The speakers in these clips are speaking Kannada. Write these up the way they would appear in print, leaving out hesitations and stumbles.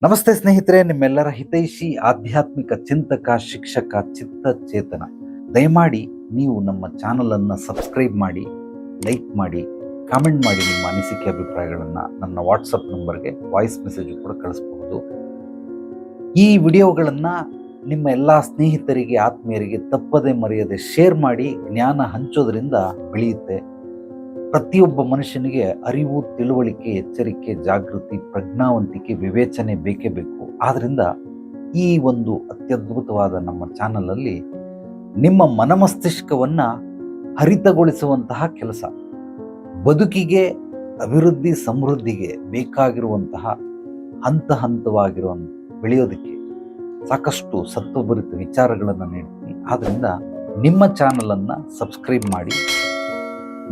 ನಮಸ್ತೆ ಸ್ನೇಹಿತರೆ, ನಿಮ್ಮೆಲ್ಲರ ಹಿತೈಷಿ ಆಧ್ಯಾತ್ಮಿಕ ಚಿಂತಕ, ಶಿಕ್ಷಕ, ಚಿತ್ತ ಚೇತನ. ದಯಮಾಡಿ ನೀವು ನಮ್ಮ ಚಾನಲನ್ನು ಸಬ್ಸ್ಕ್ರೈಬ್ ಮಾಡಿ, ಲೈಕ್ ಮಾಡಿ, ಕಾಮೆಂಟ್ ಮಾಡಿ. ನಿಮ್ಮ ಅನಿಸಿಕೆ ಅಭಿಪ್ರಾಯಗಳನ್ನು ನನ್ನ ವಾಟ್ಸಪ್ ನಂಬರ್ಗೆ ವಾಯ್ಸ್ ಮೆಸೇಜ್ ಕೂಡ ಕಳಿಸಬಹುದು. ಈ ವಿಡಿಯೋಗಳನ್ನು ನಿಮ್ಮ ಎಲ್ಲ ಸ್ನೇಹಿತರಿಗೆ, ಆತ್ಮೀಯರಿಗೆ ತಪ್ಪದೆ ಮರೆಯದೆ ಶೇರ್ ಮಾಡಿ. ಜ್ಞಾನ ಹಂಚೋದ್ರಿಂದ ಬೆಳೆಯುತ್ತೆ. ಪ್ರತಿಯೊಬ್ಬ ಮನುಷ್ಯನಿಗೆ ಅರಿವು, ತಿಳುವಳಿಕೆ, ಎಚ್ಚರಿಕೆ, ಜಾಗೃತಿ, ಪ್ರಜ್ಞಾವಂತಿಕೆ, ವಿವೇಚನೆ ಬೇಕೇ ಬೇಕು. ಆದ್ದರಿಂದ ಈ ಒಂದು ಅತ್ಯದ್ಭುತವಾದ ನಮ್ಮ ಚಾನಲಲ್ಲಿ ನಿಮ್ಮ ಮನಮಸ್ತಿಷ್ಕವನ್ನು ಹರಿತಗೊಳಿಸುವಂತಹ ಕೆಲಸ, ಬದುಕಿಗೆ, ಅಭಿವೃದ್ಧಿ, ಸಮೃದ್ಧಿಗೆ ಬೇಕಾಗಿರುವಂತಹ ಹಂತವಾಗಿರುವ ಬೆಳೆಯೋದಕ್ಕೆ ಸಾಕಷ್ಟು ಸತ್ವಭರಿತ ವಿಚಾರಗಳನ್ನು ನೀಡ್ತೀನಿ. ಆದ್ದರಿಂದ ನಿಮ್ಮ ಚಾನಲನ್ನು ಸಬ್ಸ್ಕ್ರೈಬ್ ಮಾಡಿ.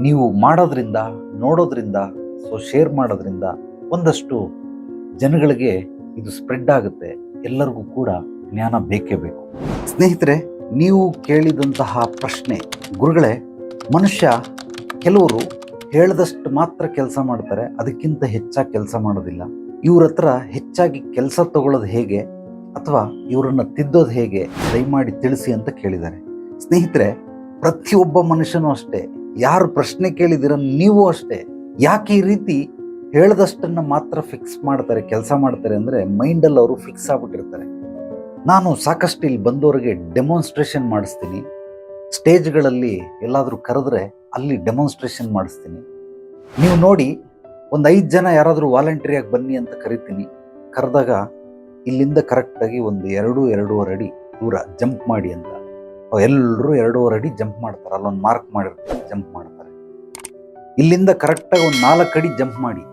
ನೀವು ಮಾಡೋದ್ರಿಂದ, ನೋಡೋದ್ರಿಂದ, ಶೇರ್ ಮಾಡೋದ್ರಿಂದ ಒಂದಷ್ಟು ಜನಗಳಿಗೆ ಇದು ಸ್ಪ್ರೆಡ್ ಆಗುತ್ತೆ. ಎಲ್ಲರಿಗೂ ಕೂಡ ಜ್ಞಾನ ಬೇಕೇ ಬೇಕು. ಸ್ನೇಹಿತರೆ, ನೀವು ಕೇಳಿದಂತಹ ಪ್ರಶ್ನೆ, ಗುರುಗಳೇ, ಮನುಷ್ಯ ಕೆಲವರು ಹೇಳಿದಷ್ಟು ಮಾತ್ರ ಕೆಲಸ ಮಾಡ್ತಾರೆ, ಅದಕ್ಕಿಂತ ಹೆಚ್ಚಾಗಿ ಕೆಲಸ ಮಾಡೋದಿಲ್ಲ. ಇವ್ರ ಹತ್ರ ಹೆಚ್ಚಾಗಿ ಕೆಲಸ ತಗೊಳ್ಳೋದು ಹೇಗೆ, ಅಥವಾ ಇವರನ್ನು ತಿದ್ದೋದು ಹೇಗೆ, ದಯಮಾಡಿ ತಿಳಿಸಿ ಅಂತ ಕೇಳಿದ್ದಾರೆ. ಸ್ನೇಹಿತರೆ, ಪ್ರತಿಯೊಬ್ಬ ಮನುಷ್ಯನೂ ಅಷ್ಟೇ, ಯಾರು ಪ್ರಶ್ನೆ ಕೇಳಿದಿರ ನೀವು ಅಷ್ಟೇ. ಯಾಕೆ ಈ ರೀತಿ ಹೇಳ್ದಷ್ಟನ್ನು ಮಾತ್ರ ಫಿಕ್ಸ್ ಮಾಡ್ತಾರೆ, ಕೆಲಸ ಮಾಡ್ತಾರೆ ಅಂದರೆ ಮೈಂಡಲ್ಲಿ ಅವರು ಫಿಕ್ಸ್ ಆಗ್ಬಿಟ್ಟಿರ್ತಾರೆ. ನಾನು ಸಾಕಷ್ಟು ಇಲ್ಲಿ ಬಂದವರಿಗೆ ಡೆಮಾನ್ಸ್ಟ್ರೇಷನ್ ಮಾಡಿಸ್ತೀನಿ. ಸ್ಟೇಜ್ಗಳಲ್ಲಿ ಎಲ್ಲಾದರೂ ಕರೆದ್ರೆ ಅಲ್ಲಿ ಡೆಮಾನ್ಸ್ಟ್ರೇಷನ್ ಮಾಡಿಸ್ತೀನಿ. ನೀವು ನೋಡಿ, ಒಂದು 5 ಜನ ಯಾರಾದರೂ ವಾಲಂಟಿಯರಿಯಾಗಿ ಬನ್ನಿ ಅಂತ ಕರಿತೀನಿ. ಕರೆದಾಗ ಇಲ್ಲಿಂದ ಕರೆಕ್ಟಾಗಿ ಒಂದು 2-2.5 ಅಡಿ ದೂರ ಜಂಪ್ ಮಾಡಿ ಅಂತ ಎಲ್ಲರೂ 2.5 ಅಡಿ ಜಂಪ್ ಮಾಡ್ತಾರೆ. ಅಲ್ಲೊಂದು ಮಾರ್ಕ್ ಮಾಡಿರ್ತೀವಿ, ಜಂಪ್ ಮಾಡ್ತಾರೆ. ಇಲ್ಲಿಂದ ಕರೆಕ್ಟಾಗಿ ಒಂದು 4 ಅಡಿ ಜಂಪ್ ಮಾಡಿ.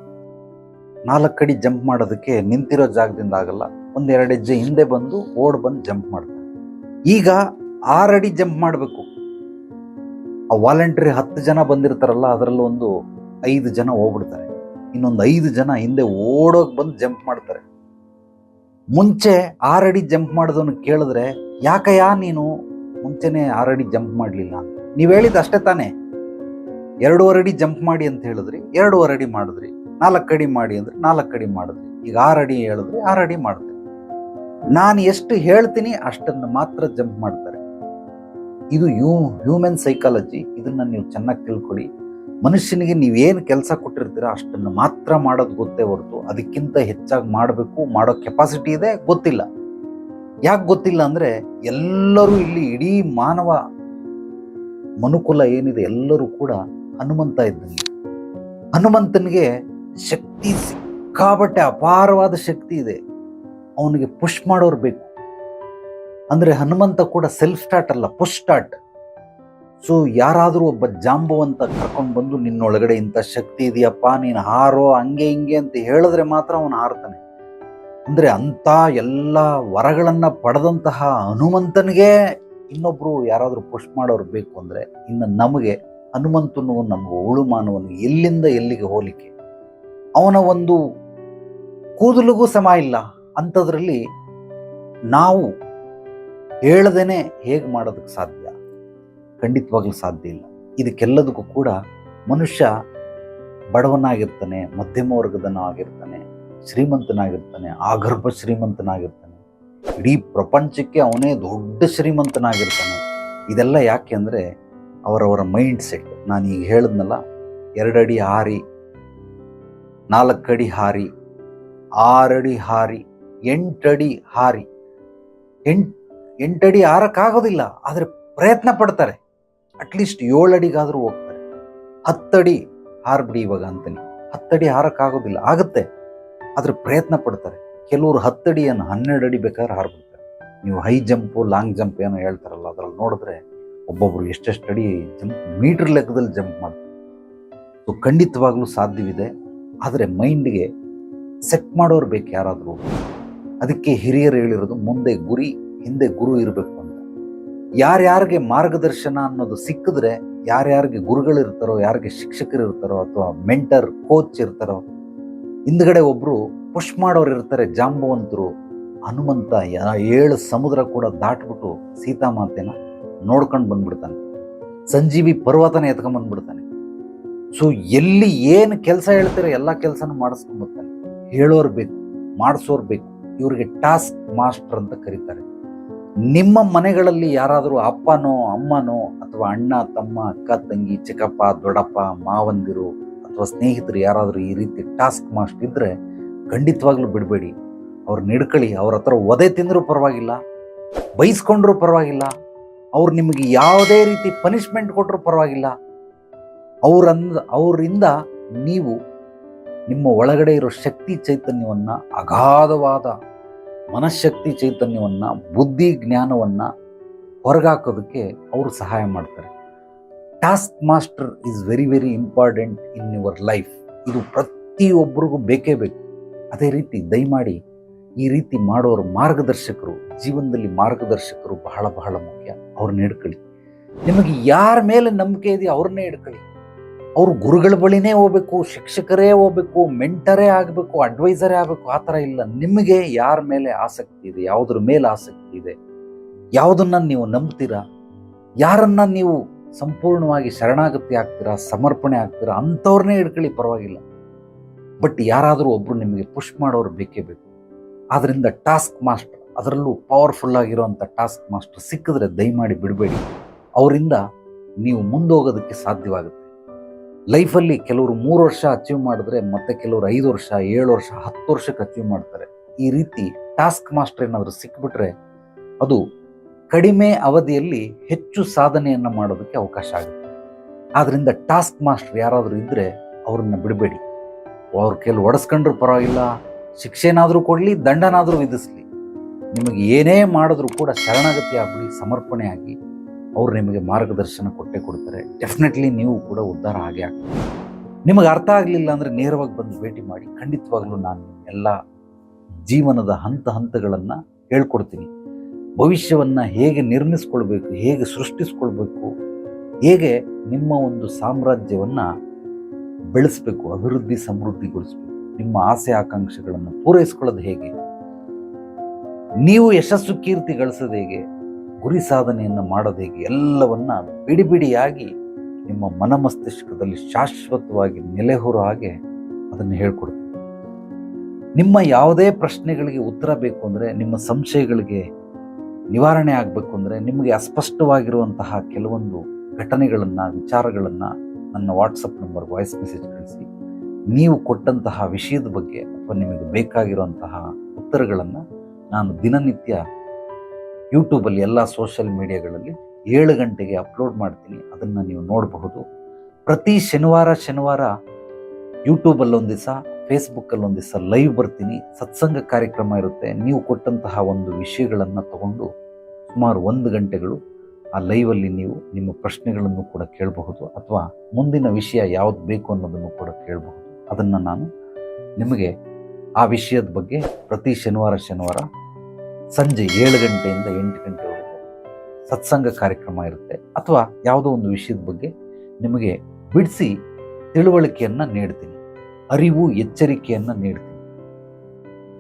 4 ಅಡಿ ಜಂಪ್ ಮಾಡೋದಕ್ಕೆ ನಿಂತಿರೋ ಜಾಗದಿಂದ ಆಗಲ್ಲ, ಒಂದು 2 ಹೆಜ್ಜೆ ಹಿಂದೆ ಬಂದು ಬಂದು ಜಂಪ್ ಮಾಡ್ತಾರೆ. ಈಗ 6 ಅಡಿ ಜಂಪ್ ಮಾಡಬೇಕು. ಆ ವಾಲಂಟ್ರಿ 10 ಜನ ಬಂದಿರ್ತಾರಲ್ಲ, ಅದರಲ್ಲಿ ಒಂದು 5 ಜನ ಹೋಗ್ಬಿಡ್ತಾರೆ. ಇನ್ನೊಂದು 5 ಜನ ಹಿಂದೆ ಓಡೋಗಿ ಬಂದು ಜಂಪ್ ಮಾಡ್ತಾರೆ. ಮುಂಚೆ 6 ಅಡಿ ಜಂಪ್ ಮಾಡೋದನ್ನು ಕೇಳಿದ್ರೆ, ಯಾಕಯ್ಯ ನೀನು ಮುಂಚೆನೆ 6 ಅಡಿ ಜಂಪ್ ಮಾಡಲಿಲ್ಲ ಅಂತ. ನೀವು ಹೇಳಿದ ಅಷ್ಟೇ ತಾನೇ, 2.5 ಅಡಿ ಜಂಪ್ ಮಾಡಿ ಅಂತ ಹೇಳಿದ್ರಿ, 2.5 ಅಡಿ ಮಾಡಿದ್ರಿ. 4 ಅಡಿ ಮಾಡಿ ಅಂದ್ರೆ 4 ಅಡಿ ಮಾಡಿದ್ರಿ. ಈಗ 6 ಅಡಿ ಹೇಳಿದ್ರಿ, 6 ಅಡಿ ಮಾಡಿದ್ರಿ. ನಾನು ಎಷ್ಟು ಹೇಳ್ತೀನಿ ಅಷ್ಟನ್ನು ಮಾತ್ರ ಜಂಪ್ ಮಾಡ್ತಾರೆ. ಇದು ಹ್ಯೂಮನ್ ಸೈಕಾಲಜಿ. ಇದನ್ನ ನೀವು ಚೆನ್ನಾಗಿ ತಿಳ್ಕೊಳ್ಳಿ. ಮನುಷ್ಯನಿಗೆ ನೀವೇನು ಕೆಲಸ ಕೊಟ್ಟಿರ್ತೀರ ಅಷ್ಟನ್ನು ಮಾತ್ರ ಮಾಡೋದು ಗೊತ್ತೇ ಹೊರತು ಅದಕ್ಕಿಂತ ಹೆಚ್ಚಾಗಿ ಮಾಡಬೇಕು, ಮಾಡೋ ಕೆಪಾಸಿಟಿ ಇದೆ ಗೊತ್ತಿಲ್ಲ. ಯಾಕೆ ಗೊತ್ತಿಲ್ಲ ಅಂದರೆ, ಎಲ್ಲರೂ ಇಲ್ಲಿ ಇಡೀ ಮಾನವ ಮನುಕುಲ ಏನಿದೆ ಎಲ್ಲರೂ ಕೂಡ ಹನುಮಂತ ಇದ್ದಂಗೆ. ಹನುಮಂತನಿಗೆ ಶಕ್ತಿ ಸಿಕ್ಕಾಬಟ್ಟೆ ಅಪಾರವಾದ ಶಕ್ತಿ ಇದೆ. ಅವನಿಗೆ ಪುಷ್ ಮಾಡೋರು ಬೇಕು. ಅಂದರೆ ಹನುಮಂತ ಕೂಡ ಸೆಲ್ಫ್ ಸ್ಟಾರ್ಟ್ ಅಲ್ಲ, ಪುಷ್ ಸ್ಟಾರ್ಟ್. ಸೊ ಯಾರಾದರೂ ಒಬ್ಬ ಜಾಂಬವಂತ ಕರ್ಕೊಂಡು ಬಂದು ನಿನ್ನೊಳಗಡೆ ಇಂಥ ಶಕ್ತಿ ಇದೆಯಪ್ಪ, ನೀನು ಹಾರೋ, ಹಂಗೆ ಹಿಂಗೆ ಅಂತ ಹೇಳಿದ್ರೆ ಮಾತ್ರ ಅವನು ಹಾರ್ತಾನೆ. ಅಂದರೆ ಅಂಥ ಎಲ್ಲ ವರಗಳನ್ನು ಪಡೆದಂತಹ ಹನುಮಂತನಿಗೆ ಇನ್ನೊಬ್ಬರು ಯಾರಾದರೂ ಪುಷ್ ಮಾಡೋರು ಬೇಕು ಅಂದರೆ, ಇನ್ನು ನಮಗೆ ಹನುಮಂತನು ನಮಗೆ ಉಳುಮಾನವನಿಗೆ ಎಲ್ಲಿಂದ ಎಲ್ಲಿಗೆ ಹೋಲಿಕೆ. ಅವನ ಒಂದು ಕೂದಲಿಗೂ ಸಮ ಇಲ್ಲ. ಅಂಥದ್ರಲ್ಲಿ ನಾವು ಹೇಳದೇನೆ ಹೇಗೆ ಮಾಡೋದಕ್ಕೆ ಸಾಧ್ಯ? ಖಂಡಿತವಾಗ್ಲೂ ಸಾಧ್ಯ ಇಲ್ಲ. ಇದಕ್ಕೆಲ್ಲದಕ್ಕೂ ಕೂಡ ಮನುಷ್ಯ ಬಡವನಾಗಿರ್ತಾನೆ, ಮಧ್ಯಮ ವರ್ಗದನ ಆಗಿರ್ತಾನೆ, ಶ್ರೀಮಂತನಾಗಿರ್ತಾನೆ, ಆಗರ್ಭ ಶ್ರೀಮಂತನಾಗಿರ್ತಾನೆ, ಇಡೀ ಪ್ರಪಂಚಕ್ಕೆ ಅವನೇ ದೊಡ್ಡ ಶ್ರೀಮಂತನಾಗಿರ್ತಾನೆ. ಇದೆಲ್ಲ ಯಾಕೆ ಅಂದರೆ ಅವರವರ ಮೈಂಡ್ ಸೆಟ್. ನಾನು ಈಗ ಹೇಳಿದ್ನಲ್ಲ, 2 ಅಡಿ ಹಾರಿ, 4 ಅಡಿ ಹಾರಿ, 6 ಅಡಿ ಹಾರಿ, 8 ಅಡಿ ಹಾರಿ. 8 ಅಡಿ ಹಾರಕ್ಕಾಗೋದಿಲ್ಲ, ಆದರೆ ಪ್ರಯತ್ನ ಪಡ್ತಾರೆ. ಅಟ್ಲೀಸ್ಟ್ 7 ಅಡಿಗಾದರೂ ಹೋಗ್ತಾರೆ. 10 ಅಡಿ ಹಾರ್ಬಿಡಿ ಇವಾಗ ಅಂತೀನಿ. 10 ಅಡಿ ಹಾರಕ್ಕಾಗೋದಿಲ್ಲ, ಆಗುತ್ತೆ, ಆದರೆ ಪ್ರಯತ್ನ ಪಡ್ತಾರೆ. ಕೆಲವರು 10 ಅಡಿಯನ್ನು 12 ಅಡಿ ಬೇಕಾದ್ರೆ ಹಾರ್ಬಿಡ್ತಾರೆ. ನೀವು ಹೈ ಜಂಪು, ಲಾಂಗ್ ಜಂಪ್ ಏನೋ ಹೇಳ್ತಾರಲ್ಲ, ಅದರಲ್ಲಿ ನೋಡಿದ್ರೆ ಒಬ್ಬೊಬ್ಬರು ಎಷ್ಟೆಷ್ಟು ಅಡಿ ಜಂಪ್, ಮೀಟರ್ ಲೆಕ್ಕದಲ್ಲಿ ಜಂಪ್ ಮಾಡ್ತಾರೆ. ಸೊ ಖಂಡಿತವಾಗ್ಲೂ ಸಾಧ್ಯವಿದೆ, ಆದರೆ ಮೈಂಡ್ಗೆ ಸೆಟ್ ಮಾಡೋರು ಬೇಕು ಯಾರಾದರೂ. ಅದಕ್ಕೆ ಹಿರಿಯರು ಹೇಳಿರೋದು, ಮುಂದೆ ಗುರಿ, ಹಿಂದೆ ಗುರು ಇರಬೇಕು ಅಂತ. ಯಾರ್ಯಾರಿಗೆ ಮಾರ್ಗದರ್ಶನ ಅನ್ನೋದು ಸಿಕ್ಕಿದ್ರೆ, ಯಾರ್ಯಾರಿಗೆ ಗುರುಗಳಿರ್ತಾರೋ, ಯಾರಿಗೆ ಶಿಕ್ಷಕರು ಇರ್ತಾರೋ, ಅಥವಾ ಮೆಂಟರ್, ಕೋಚ್ ಇರ್ತಾರೋ, ಹಿಂದ್ಗಡೆ ಒಬ್ಬರು ಪುಷ್ ಮಾಡೋರು ಇರ್ತಾರೆ, ಜಾಂಬವಂತರು. ಹನುಮಂತ 7 ಸಮುದ್ರ ಕೂಡ ದಾಟ್ಬಿಟ್ಟು ಸೀತಾಮಾತೆನ ನೋಡ್ಕೊಂಡು ಬಂದ್ಬಿಡ್ತಾನೆ. ಸಂಜೀವಿ ಪರ್ವತನ ಎತ್ಕೊಂಡ್ಬಂದ್ಬಿಡ್ತಾನೆ. ಸೊ ಎಲ್ಲಿ ಏನು ಕೆಲಸ ಹೇಳ್ತಾರೆ ಎಲ್ಲ ಕೆಲಸನೂ ಮಾಡಿಸ್ಕೊಂಡ್ಬರ್ತಾನೆ. ಹೇಳೋರು ಬೇಕು, ಮಾಡಿಸೋರು ಬೇಕು. ಇವರಿಗೆ ಟಾಸ್ಕ್ ಮಾಸ್ಟರ್ ಅಂತ ಕರೀತಾರೆ. ನಿಮ್ಮ ಮನೆಗಳಲ್ಲಿ ಯಾರಾದರೂ ಅಪ್ಪನೋ ಅಮ್ಮನೋ ಅಥವಾ ಅಣ್ಣ ತಮ್ಮ ಅಕ್ಕ ತಂಗಿ ಚಿಕ್ಕಪ್ಪ ದೊಡ್ಡಪ್ಪ ಮಾವಂದಿರು ಅಥವಾ ಸ್ನೇಹಿತರು ಯಾರಾದರೂ ಈ ರೀತಿ ಟಾಸ್ಕ್ ಮಾಸ್ಟರ್ ಇದ್ದರೆ ಖಂಡಿತವಾಗ್ಲೂ ಬಿಡಬೇಡಿ. ಅವ್ರನ್ನ ಹಿಡ್ಕೊಳ್ಳಿ. ಅವ್ರ ಹತ್ರ ಒದೆ ತಿಂದರೂ ಪರವಾಗಿಲ್ಲ, ಬೈಸ್ಕೊಂಡ್ರೂ ಪರವಾಗಿಲ್ಲ, ಅವ್ರು ನಿಮಗೆ ಯಾವುದೇ ರೀತಿ ಪನಿಷ್ಮೆಂಟ್ ಕೊಟ್ಟರೂ ಪರವಾಗಿಲ್ಲ. ಅವರಿಂದ ನೀವು ನಿಮ್ಮ ಒಳಗಡೆ ಇರೋ ಶಕ್ತಿ ಚೈತನ್ಯವನ್ನು, ಅಗಾಧವಾದ ಮನಃಶಕ್ತಿ ಚೈತನ್ಯವನ್ನು, ಬುದ್ಧಿ ಜ್ಞಾನವನ್ನು ಹೊರಗಾಕೋದಕ್ಕೆ ಅವರು ಸಹಾಯ ಮಾಡ್ತಾರೆ. Task master is very very important in your life. ಇದು ಪ್ರತಿಯೊಬ್ಬರಿಗೂ ಬೇಕೇ ಬೇಕು. ಅದೇ ರೀತಿ ದಯಮಾಡಿ ಈ ರೀತಿ ಮಾಡೋರ ಮಾರ್ಗದರ್ಶಕರು, ಜೀವನದಲ್ಲಿ ಮಾರ್ಗದರ್ಶಕರು ಬಹಳ ಬಹಳ ಮುಖ್ಯ. ಅವ್ರನ್ನ ಹಿಡ್ಕೊಳ್ಳಿ. ನಿಮಗೆ ಯಾರ ಮೇಲೆ ನಂಬಿಕೆ ಇದೆಯೋ ಅವ್ರನ್ನೇ ಹಿಡ್ಕೊಳ್ಳಿ. ಅವರು ಗುರುಗಳ ಬಳಿನೇ ಹೋಗ್ಬೇಕು, ಶಿಕ್ಷಕರೇ ಹೋಗ್ಬೇಕು, ಮೆಂಟರೇ ಆಗಬೇಕು, ಅಡ್ವೈಸರೇ ಆಗಬೇಕು, ಆ ಥರ ಇಲ್ಲ. ನಿಮಗೆ ಯಾರ ಮೇಲೆ ಆಸಕ್ತಿ ಇದೆ, ಯಾವುದ್ರ ಮೇಲೆ ಆಸಕ್ತಿ ಇದೆ, ಯಾವುದನ್ನ ನೀವು ನಂಬ್ತೀರಾ, ಯಾರನ್ನ ನೀವು ಸಂಪೂರ್ಣವಾಗಿ ಶರಣಾಗತಿ ಆಗ್ತೀರಾ, ಸಮರ್ಪಣೆ ಆಗ್ತೀರಾ, ಅಂಥವ್ರನ್ನೇ ಹಿಡ್ಕೊಳ್ಳಿ, ಪರವಾಗಿಲ್ಲ. ಬಟ್ ಯಾರಾದರೂ ಒಬ್ರು ನಿಮಗೆ ಪುಷ್ ಮಾಡೋರು ಬೇಕೇ ಬೇಕು. ಆದ್ದರಿಂದ ಟಾಸ್ಕ್ ಮಾಸ್ಟರ್, ಅದರಲ್ಲೂ ಪವರ್ಫುಲ್ ಆಗಿರೋಂಥ ಟಾಸ್ಕ್ ಮಾಸ್ಟರ್ ಸಿಕ್ಕಿದ್ರೆ ದಯಮಾಡಿ ಬಿಡಬೇಡಿ. ಅವರಿಂದ ನೀವು ಮುಂದೋಗೋದಕ್ಕೆ ಸಾಧ್ಯವಾಗುತ್ತೆ. ಲೈಫಲ್ಲಿ ಕೆಲವರು 3 ವರ್ಷ ಅಚೀವ್ ಮಾಡಿದ್ರೆ ಮತ್ತೆ ಕೆಲವರು 5 ವರ್ಷ 7 ವರ್ಷ 10 ವರ್ಷಕ್ಕೆ ಅಚೀವ್ ಮಾಡ್ತಾರೆ. ಈ ರೀತಿ ಟಾಸ್ಕ್ ಮಾಸ್ಟರ್ ಏನಾದರೂ ಸಿಕ್ಬಿಟ್ರೆ ಅದು ಕಡಿಮೆ ಅವಧಿಯಲ್ಲಿ ಹೆಚ್ಚು ಸಾಧನೆಯನ್ನು ಮಾಡೋದಕ್ಕೆ ಅವಕಾಶ ಆಗುತ್ತೆ. ಆದ್ದರಿಂದ ಟಾಸ್ಕ್ ಮಾಸ್ಟರ್ ಯಾರಾದರೂ ಇದ್ದರೆ ಅವ್ರನ್ನ ಬಿಡಬೇಡಿ. ಅವ್ರ ಕೆಲವು ಒಡಿಸ್ಕೊಂಡ್ರೂ ಪರವಾಗಿಲ್ಲ, ಶಿಕ್ಷೆನಾದರೂ ಕೊಡಲಿ, ದಂಡನಾದರೂ ವಿಧಿಸಲಿ, ನಿಮಗೆ ಏನೇ ಮಾಡಿದ್ರೂ ಕೂಡ ಶರಣಾಗತಿ ಆಗ್ಬಿಡಿ, ಸಮರ್ಪಣೆ ಆಗಿ ಅವ್ರು ನಿಮಗೆ ಮಾರ್ಗದರ್ಶನ ಕೊಟ್ಟೇ ಕೊಡ್ತಾರೆ. ಡೆಫಿನೆಟ್ಲಿ ನೀವು ಕೂಡ ಉದ್ಧಾರ ಆಗೇ ಆಗ್ತದೆ. ನಿಮಗೆ ಅರ್ಥ ಆಗಲಿಲ್ಲ ಅಂದರೆ ನೇರವಾಗಿ ಬಂದು ಭೇಟಿ ಮಾಡಿ. ಖಂಡಿತವಾಗ್ಲೂ ನಾನು ಎಲ್ಲ ಜೀವನದ ಹಂತಗಳನ್ನು ಹೇಳ್ಕೊಡ್ತೀನಿ. ಭವಿಷ್ಯವನ್ನು ಹೇಗೆ ನಿರ್ಮಿಸ್ಕೊಳ್ಬೇಕು, ಹೇಗೆ ಸೃಷ್ಟಿಸ್ಕೊಳ್ಬೇಕು, ಹೇಗೆ ನಿಮ್ಮ ಒಂದು ಸಾಮ್ರಾಜ್ಯವನ್ನು ಬೆಳೆಸಬೇಕು, ಅಭಿವೃದ್ಧಿ ಸಮೃದ್ಧಿಗೊಳಿಸಬೇಕು, ನಿಮ್ಮ ಆಸೆ ಆಕಾಂಕ್ಷೆಗಳನ್ನು ಪೂರೈಸ್ಕೊಳ್ಳೋದು ಹೇಗೆ, ನೀವು ಯಶಸ್ಸು ಕೀರ್ತಿ ಗಳಿಸೋದು ಹೇಗೆ, ಗುರಿ ಸಾಧನೆಯನ್ನು ಮಾಡೋದು ಹೇಗೆ, ಎಲ್ಲವನ್ನ ಬಿಡಿ ಬಿಡಿಯಾಗಿ ನಿಮ್ಮ ಮನಮಸ್ತಿಷ್ಕದಲ್ಲಿ ಶಾಶ್ವತವಾಗಿ ನೆಲೆಹೊರೋ ಹಾಗೆ ಅದನ್ನು ಹೇಳ್ಕೊಡ್ತೀನಿ. ನಿಮ್ಮ ಯಾವುದೇ ಪ್ರಶ್ನೆಗಳಿಗೆ ಉತ್ತರ ಬೇಕು ಅಂದರೆ, ನಿಮ್ಮ ಸಂಶಯಗಳಿಗೆ ನಿವಾರಣೆ ಆಗಬೇಕು ಅಂದರೆ, ನಿಮಗೆ ಅಸ್ಪಷ್ಟವಾಗಿರುವಂತಹ ಕೆಲವೊಂದು ಘಟನೆಗಳನ್ನು, ವಿಚಾರಗಳನ್ನು ನನ್ನ ವಾಟ್ಸಪ್ ನಂಬರ್ ವಾಯ್ಸ್ ಮೆಸೇಜ್ ಕಳಿಸಿ. ನೀವು ಕೊಟ್ಟಂತಹ ವಿಷಯದ ಬಗ್ಗೆ ಅಥವಾ ನಿಮಗೆ ಬೇಕಾಗಿರುವಂತಹ ಉತ್ತರಗಳನ್ನು ನಾನು ದಿನನಿತ್ಯ ಯೂಟ್ಯೂಬಲ್ಲಿ ಎಲ್ಲ ಸೋಷಿಯಲ್ ಮೀಡಿಯಾಗಳಲ್ಲಿ 7 ಗಂಟೆಗೆ ಅಪ್ಲೋಡ್ ಮಾಡ್ತೀನಿ. ಅದನ್ನು ನೀವು ನೋಡಬಹುದು. ಪ್ರತಿ ಶನಿವಾರ ಯೂಟ್ಯೂಬಲ್ಲಿ ಒಂದು ದಿವಸ, ಫೇಸ್ಬುಕ್ಕಲ್ಲಿ ಒಂದು ದಿವಸ ಲೈವ್ ಬರ್ತೀನಿ. ಸತ್ಸಂಗ ಕಾರ್ಯಕ್ರಮ ಇರುತ್ತೆ. ನೀವು ಕೊಟ್ಟಂತಹ ಒಂದು ವಿಷಯಗಳನ್ನು ತಗೊಂಡು ಸುಮಾರು 1 ಗಂಟೆಗಳು ಆ ಲೈವಲ್ಲಿ ನೀವು ನಿಮ್ಮ ಪ್ರಶ್ನೆಗಳನ್ನು ಕೂಡ ಕೇಳಬಹುದು, ಅಥವಾ ಮುಂದಿನ ವಿಷಯ ಯಾವುದು ಬೇಕು ಅನ್ನೋದನ್ನು ಕೂಡ ಕೇಳಬಹುದು. ಅದನ್ನು ನಾನು ನಿಮಗೆ ಆ ವಿಷಯದ ಬಗ್ಗೆ ಪ್ರತಿ ಶನಿವಾರ ಸಂಜೆ 7 ಗಂಟೆಯಿಂದ 8 ಗಂಟೆವರೆಗೂ ಸತ್ಸಂಗ ಕಾರ್ಯಕ್ರಮ ಇರುತ್ತೆ. ಅಥವಾ ಯಾವುದೋ ಒಂದು ವಿಷಯದ ಬಗ್ಗೆ ನಿಮಗೆ ಬಿಡಿಸಿ ತಿಳುವಳಿಕೆಯನ್ನು ನೀಡ್ತೀನಿ, ಅರಿವು ಎಚ್ಚರಿಕೆಯನ್ನು ನೀಡ್ತೀನಿ.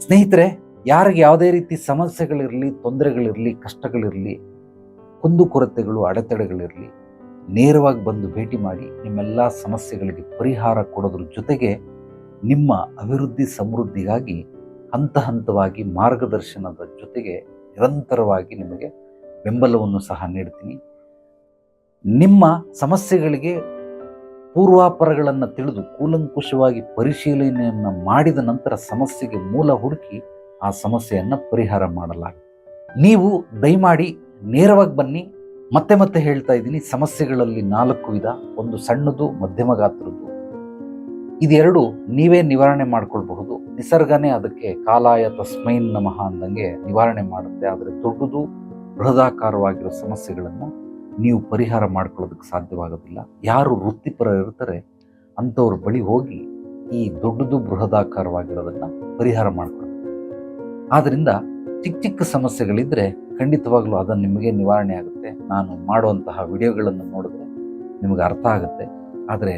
ಸ್ನೇಹಿತರೆ, ಯಾರಿಗೆ ಯಾವುದೇ ರೀತಿ ಸಮಸ್ಯೆಗಳಿರಲಿ, ತೊಂದರೆಗಳಿರಲಿ, ಕಷ್ಟಗಳಿರಲಿ, ಕುಂದುಕೊರತೆಗಳು, ಅಡೆತಡೆಗಳಿರಲಿ, ನೇರವಾಗಿ ಬಂದು ಭೇಟಿ ಮಾಡಿ. ನಿಮ್ಮೆಲ್ಲ ಸಮಸ್ಯೆಗಳಿಗೆ ಪರಿಹಾರ ಕೊಡೋದ್ರ ಜೊತೆಗೆ ನಿಮ್ಮ ಅಭಿವೃದ್ಧಿ ಸಮೃದ್ಧಿಗಾಗಿ ಹಂತ ಹಂತವಾಗಿ ಮಾರ್ಗದರ್ಶನದ ಜೊತೆಗೆ ನಿರಂತರವಾಗಿ ನಿಮಗೆ ಬೆಂಬಲವನ್ನು ಸಹ ನೀಡ್ತೀನಿ. ನಿಮ್ಮ ಸಮಸ್ಯೆಗಳಿಗೆ ಪೂರ್ವಾಪರಗಳನ್ನು ತಿಳಿದು ಕೂಲಂಕುಷವಾಗಿ ಪರಿಶೀಲನೆಯನ್ನು ಮಾಡಿದ ನಂತರ ಸಮಸ್ಯೆಗೆ ಮೂಲ ಹುಡುಕಿ ಆ ಸಮಸ್ಯೆಯನ್ನು ಪರಿಹಾರ ಮಾಡಲಾಗುತ್ತೆ. ನೀವು ದಯಮಾಡಿ ನೇರವಾಗಿ ಬನ್ನಿ. ಮತ್ತೆ ಹೇಳ್ತಾ ಇದ್ದೀನಿ, ಸಮಸ್ಯೆಗಳಲ್ಲಿ 4 ವಿಧ. ಒಂದು ಸಣ್ಣದು, ಮಧ್ಯಮ ಗಾತ್ರದ್ದು. ಇದೆರಡು ನೀವೇ ನಿವಾರಣೆ ಮಾಡ್ಕೊಳ್ಬಹುದು. ನಿಸರ್ಗನೇ ಅದಕ್ಕೆ ಕಾಲಾಯ ತಸ್ಮೈ ನಮಃ ಅಂದಂಗೆ ನಿವಾರಣೆ ಮಾಡುತ್ತೆ. ಆದರೆ ದೊಡ್ಡದು ಬೃಹದಾಕಾರವಾಗಿರೋ ಸಮಸ್ಯೆಗಳನ್ನು ನೀವು ಪರಿಹಾರ ಮಾಡ್ಕೊಳ್ಳೋದಕ್ಕೆ ಸಾಧ್ಯವಾಗೋದಿಲ್ಲ. ಯಾರು ವೃತ್ತಿಪರ ಇರ್ತಾರೆ ಅಂಥವ್ರ ಬಳಿ ಹೋಗಿ ಈ ದೊಡ್ಡದು ಬೃಹದಾಕಾರವಾಗಿರೋದನ್ನು ಪರಿಹಾರ ಮಾಡ್ಕೊಳ್ಳೋದು. ಆದ್ದರಿಂದ ಚಿಕ್ಕ ಸಮಸ್ಯೆಗಳಿದ್ದರೆ ಖಂಡಿತವಾಗ್ಲೂ ಅದನ್ನು ನಿಮಗೆ ನಿವಾರಣೆ ಆಗುತ್ತೆ. ನಾನು ಮಾಡುವಂತಹ ವಿಡಿಯೋಗಳನ್ನು ನೋಡಿದ್ರೆ ನಿಮಗೆ ಅರ್ಥ ಆಗುತ್ತೆ. ಆದರೆ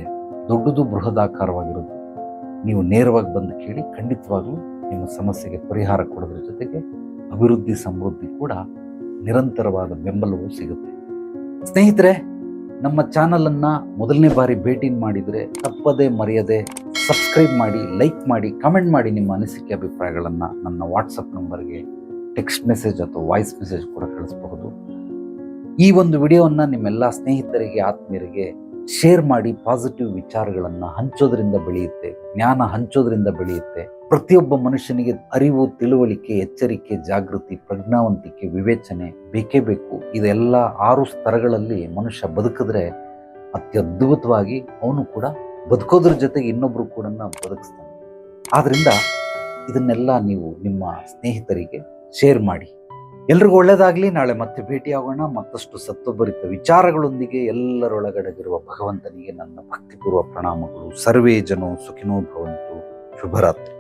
ದೊಡ್ಡದು ಬೃಹದಾಕಾರವಾಗಿರೋದು ನೀವು ನೇರವಾಗಿ ಬಂದು ಕೇಳಿ. ಖಂಡಿತವಾಗ್ಲೂ ನಿಮ್ಮ ಸಮಸ್ಯೆಗೆ ಪರಿಹಾರ ಕೊಡೋದ್ರ ಜೊತೆಗೆ ಅಭಿವೃದ್ಧಿ ಸಮೃದ್ಧಿ ಕೂಡ ನಿರಂತರವಾದ ಬೆಂಬಲವೂ ಸಿಗುತ್ತೆ. ಸ್ನೇಹಿತರೆ, ನಮ್ಮ ಚಾನಲನ್ನು ಮೊದಲನೇ ಬಾರಿ ಭೇಟಿ ಮಾಡಿದರೆ ತಪ್ಪದೇ ಮರೆಯದೆ ಸಬ್ಸ್ಕ್ರೈಬ್ ಮಾಡಿ, ಲೈಕ್ ಮಾಡಿ, ಕಮೆಂಟ್ ಮಾಡಿ. ನಿಮ್ಮ ಅನಿಸಿಕೆ ಅಭಿಪ್ರಾಯಗಳನ್ನು ನನ್ನ ವಾಟ್ಸಪ್ ನಂಬರ್ಗೆ ಟೆಕ್ಸ್ಟ್ ಮೆಸೇಜ್ ಅಥವಾ ವಾಯ್ಸ್ ಮೆಸೇಜ್ ಕೂಡ ಕಳಿಸಬಹುದು. ಈ ಒಂದು ವಿಡಿಯೋವನ್ನು ನಿಮ್ಮೆಲ್ಲ ಸ್ನೇಹಿತರಿಗೆ, ಆತ್ಮೀಯರಿಗೆ ಶೇರ್ ಮಾಡಿ. ಪಾಸಿಟಿವ್ ವಿಚಾರಗಳನ್ನು ಹಂಚೋದ್ರಿಂದ ಬೆಳೆಯುತ್ತೆ, ಜ್ಞಾನ ಹಂಚೋದ್ರಿಂದ ಬೆಳೆಯುತ್ತೆ. ಪ್ರತಿಯೊಬ್ಬ ಮನುಷ್ಯನಿಗೆ ಅರಿವು, ತಿಳುವಳಿಕೆ, ಎಚ್ಚರಿಕೆ, ಜಾಗೃತಿ, ಪ್ರಜ್ಞಾವಂತಿಕೆ, ವಿವೇಚನೆ ಬೇಕೇ ಬೇಕು. ಇದೆಲ್ಲ 6 ಸ್ತರಗಳಲ್ಲಿ ಮನುಷ್ಯ ಬದುಕಿದ್ರೆ ಅತ್ಯದ್ಭುತವಾಗಿ ಅವನು ಕೂಡ ಬದುಕೋದ್ರ ಜೊತೆಗೆ ಇನ್ನೊಬ್ರು ಕೂಡ ಬದುಕಿಸ್ತಾನೆ. ಆದ್ರಿಂದ ಇದನ್ನೆಲ್ಲ ನೀವು ನಿಮ್ಮ ಸ್ನೇಹಿತರಿಗೆ ಶೇರ್ ಮಾಡಿ. ಎಲ್ರಿಗೂ ಒಳ್ಳೆಯದಾಗಲಿ. ನಾಳೆ ಮತ್ತೆ ಭೇಟಿಯಾಗೋಣ ಮತ್ತಷ್ಟು ಸತ್ವಭರಿತ ವಿಚಾರಗಳೊಂದಿಗೆ. ಎಲ್ಲರೊಳಗಡೆಗಿರುವ ಭಗವಂತನಿಗೆ ನನ್ನ ಭಕ್ತಿಪೂರ್ವ ಪ್ರಣಾಮಗಳು. ಸರ್ವೇ ಜನೋ ಸುಖಿನೋ ಭವಂತು. ಶುಭರಾತ್ರಿ.